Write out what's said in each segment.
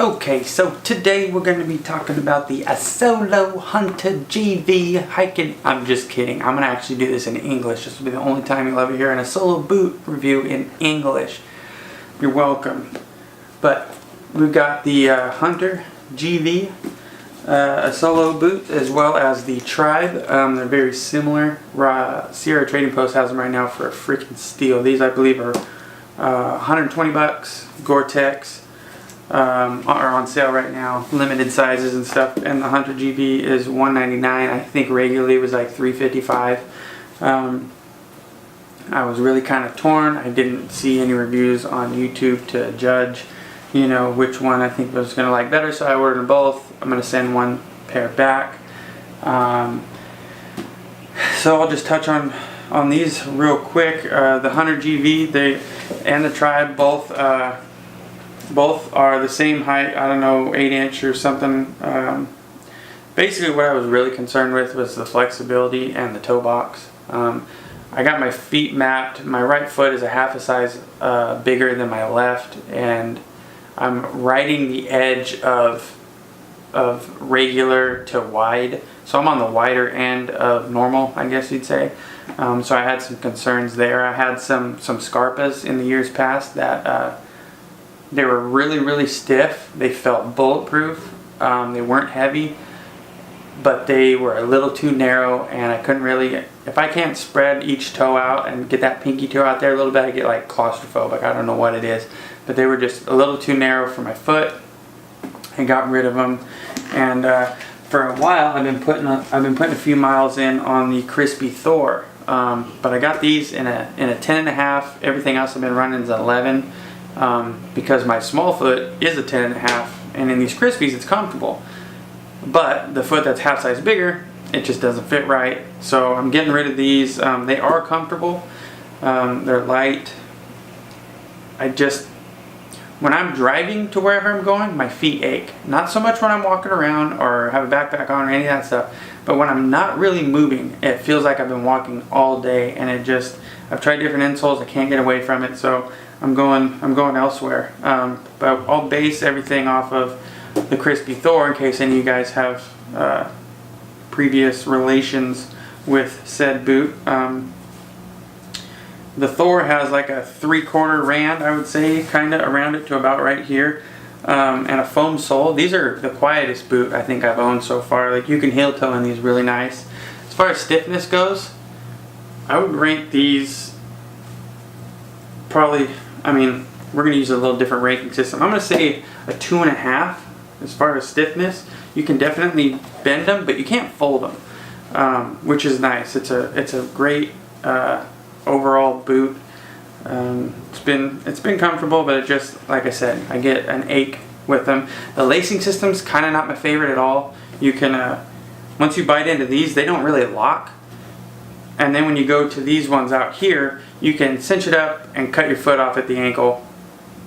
Okay, so today we're going to be talking about the ASOLO Hunter GV hiking. I'm just kidding. I'm going to actually do this in English. This will be the only time you'll ever hear an ASOLO boot review in English. You're welcome. But we've got the Hunter GV ASOLO boot as well as the Tribe. They're very similar. Sierra Trading Post has them right now for a freaking steal. These I believe are 120 bucks. Gore-Tex. Are on sale right now, limited sizes and stuff, and the Hunter GV is $199. I think regularly it was like $355. I was really kind of torn. I didn't see any reviews on YouTube to judge, you know, which one I think was going to like better, so I ordered them both. I'm going to send one pair back. So I'll just touch on these real quick. The Hunter GV and the Tribe both are the same height, I don't know, 8-inch or something. Basically what I was really concerned with was the flexibility and the toe box. I got my feet mapped. My right foot is a half a size bigger than my left, and I'm riding the edge of regular to wide. So I'm on the wider end of normal, I guess you'd say. So I had some concerns there. I had some Scarpas in the years past that they were really stiff. They felt bulletproof. They weren't heavy, but they were a little too narrow, and I couldn't really, if I can't spread each toe out and get that pinky toe out there a little bit, I get like claustrophobic. I don't know what it is, but they were just a little too narrow for my foot. I got rid of them, and for a while I've been putting a few miles in on the Crispi Thor, but I got these in a 10.5. Everything else I've been running is 11. Because my small foot is a 10.5, and in these Crispies it's comfortable, but the foot that's half size bigger, it just doesn't fit right. So I'm getting rid of these. They are comfortable. They're light. When I'm driving to wherever I'm going, my feet ache. Not so much when I'm walking around or have a backpack on or any of that stuff, but when I'm not really moving, it feels like I've been walking all day, and I've tried different insoles, I can't get away from it, so I'm going elsewhere. But I'll base everything off of the Crispi Thor in case any of you guys have previous relations with said boot. The Thor has like a 3/4 rand, I would say, kind of around it to about right here, and a foam sole. These are the quietest boot I think I've owned so far. Like, you can heel toe in these really nice. As far as stiffness goes, I would rank these probably, I mean, we're going to use a little different ranking system. I'm going to say a 2.5 as far as stiffness. You can definitely bend them, but you can't fold them, which is nice. It's a great overall boot. It's been comfortable, but it just, like I said, I get an ache with them. The lacing system's kind of not my favorite at all. You can once you bite into these, they don't really lock. And then when you go to these ones out here, you can cinch it up and cut your foot off at the ankle,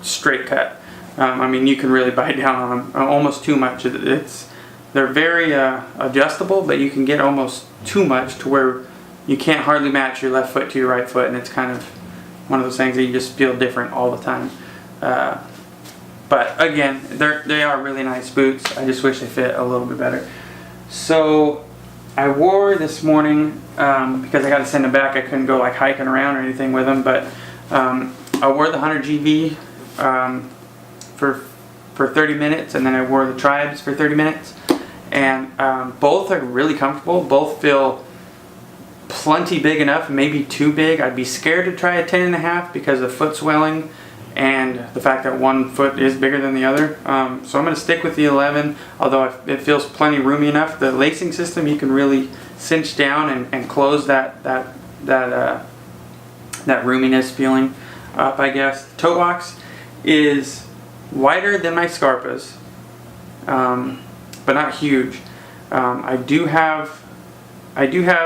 straight cut. I mean, you can really bite down on them almost too much. They're very adjustable, but you can get almost too much to where you can't hardly match your left foot to your right foot, and it's kind of one of those things that you just feel different all the time. But again, they are really nice boots. I just wish they fit a little bit better. So I wore this morning, because I got to send them back. I couldn't go like hiking around or anything with them, but I wore the Hunter GV for 30 minutes, and then I wore the Tribes for 30 minutes, and both are really comfortable. Both feel plenty big enough, maybe too big. I'd be scared to try a 10.5 because of foot swelling and the fact that one foot is bigger than the other. So I'm going to stick with the 11, although it feels plenty roomy enough. The lacing system, you can really cinch down and close that roominess feeling up, I guess. The toe box is wider than my Scarpas, but not huge. I do have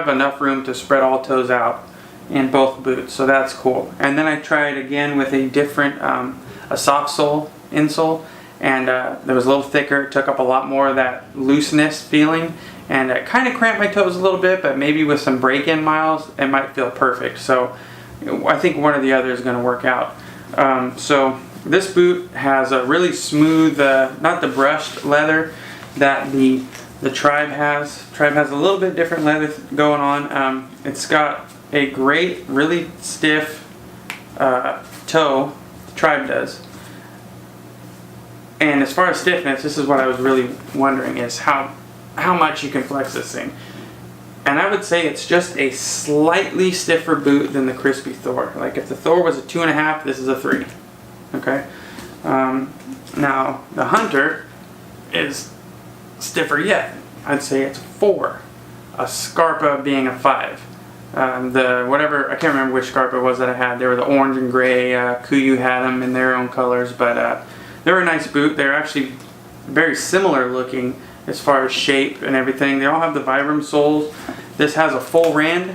enough room to spread all toes out in both boots, so that's cool. And then I tried again with a different, a soft sole insole, and that was a little thicker. It took up a lot more of that looseness feeling, and it kind of cramped my toes a little bit, but maybe with some break-in miles, it might feel perfect. So I think one or the other is going to work out. So this boot has a really smooth, not the brushed leather that the Tribe has. Tribe has a little bit different leather going on. It's got a great, really stiff toe. Tribe does. And as far as stiffness, this is what I was really wondering, is how much you can flex this thing. And I would say it's just a slightly stiffer boot than the Crispi Thor. Like if the Thor was a 2.5, this is a 3. Okay. Now the Hunter is stiffer yet. I'd say it's 4. A Scarpa being a 5. The whatever, I can't remember which Scarpa it was that I had. They were the orange and gray. Kuiu had them in their own colors, but they were a nice boot. They're actually very similar looking as far as shape and everything. They all have the Vibram soles. This has a full rand,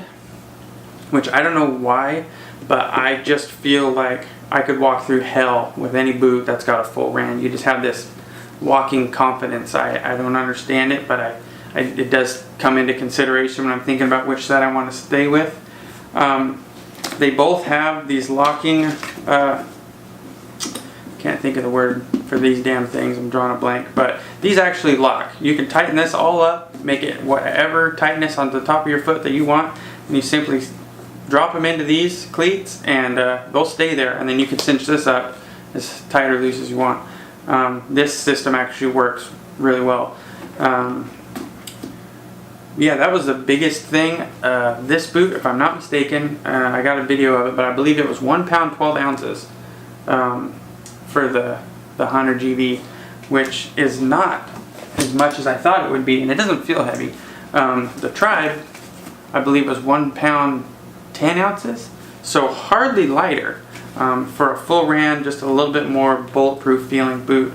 which I don't know why, but I just feel like I could walk through hell with any boot that's got a full rand. You just have this walking confidence. I don't understand it, but it does come into consideration when I'm thinking about which set I want to stay with. They both have these locking, can't think of the word for these damn things, I'm drawing a blank, but these actually lock. You can tighten this all up, make it whatever tightness on the top of your foot that you want, and you simply drop them into these cleats and they'll stay there, and then you can cinch this up as tight or loose as you want. This system actually works really well. Yeah, that was the biggest thing. This boot, if I'm not mistaken, I got a video of it, but I believe it was 1 pound 12 ounces for the Hunter GV, which is not as much as I thought it would be, and it doesn't feel heavy. The Tribe, I believe, was 1 pound 10 ounces, so hardly lighter. For a full rand, just a little bit more bulletproof feeling boot.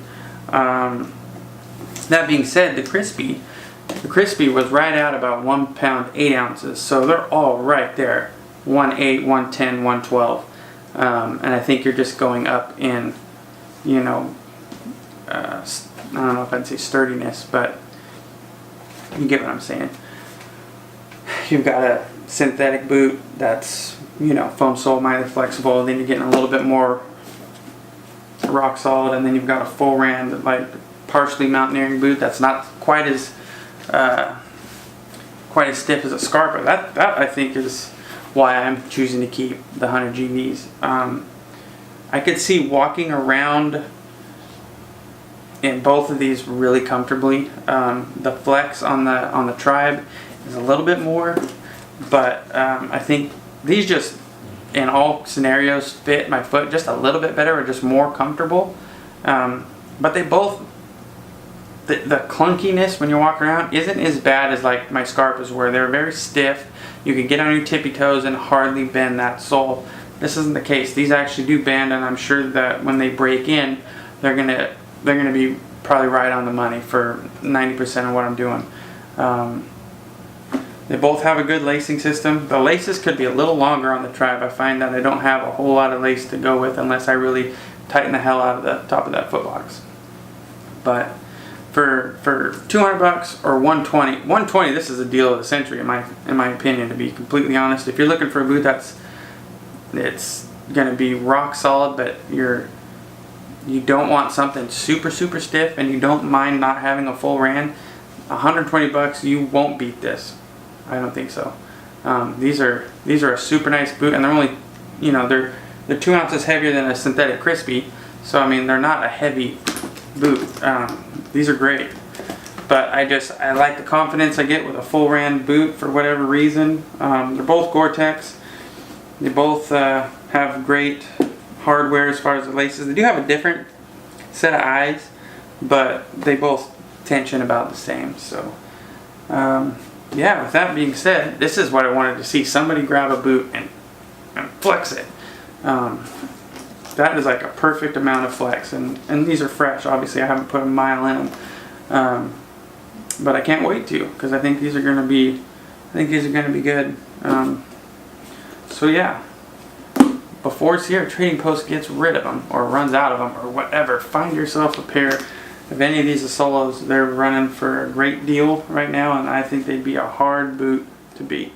That being said, the Crispi was right at about 1 pound 8 ounces, so they're all right there, 1.8, 1.10, 1.12, and I think you're just going up in, you know, I don't know if I'd say sturdiness, but you get what I'm saying. You've got a synthetic boot that's, you know, foam sole, mildly flexible, then you're getting a little bit more rock solid, and then you've got a full rand, like partially mountaineering boot that's not quite as stiff as a Scarpa. That I think is why I'm choosing to keep the Hunter GVs. I could see walking around in both of these really comfortably. The flex on the Tribe is a little bit more, but I think these just in all scenarios fit my foot just a little bit better, or just more comfortable. But they both, the clunkiness when you walk around isn't as bad as like my Scarpas were. They're very stiff. You can get on your tippy toes and hardly bend that sole. This isn't the case. These actually do bend, and I'm sure that when they break in, they're gonna be probably right on the money for 90% of what I'm doing. They both have a good lacing system. The laces could be a little longer on the Tribe. I find that I don't have a whole lot of lace to go with unless I really tighten the hell out of the top of that foot box. But for $200 or $120, this is a deal of the century in my opinion, to be completely honest. If you're looking for a boot it's gonna be rock solid, but you don't want something super stiff, and you don't mind not having a full rand, $120, you won't beat this. I don't think so. These are a super nice boot, and they're only, you know, they're 2 ounces heavier than a synthetic Crispi, so I mean they're not a heavy boot. These are great, but I like the confidence I get with a full rand boot for whatever reason. They're both Gore-Tex. They both have great hardware as far as the laces. They do have a different set of eyes, but they both tension about the same. So yeah, with that being said, this is what I wanted to see. Somebody grab a boot and flex it. That is like a perfect amount of flex, and these are fresh. Obviously I haven't put a mile in them, but I can't wait to, because I think these are going to be good. So yeah, before Trading Post gets rid of them or runs out of them or whatever, find yourself a pair of any of these ASOLOs. They're running for a great deal right now, and I think they'd be a hard boot to beat.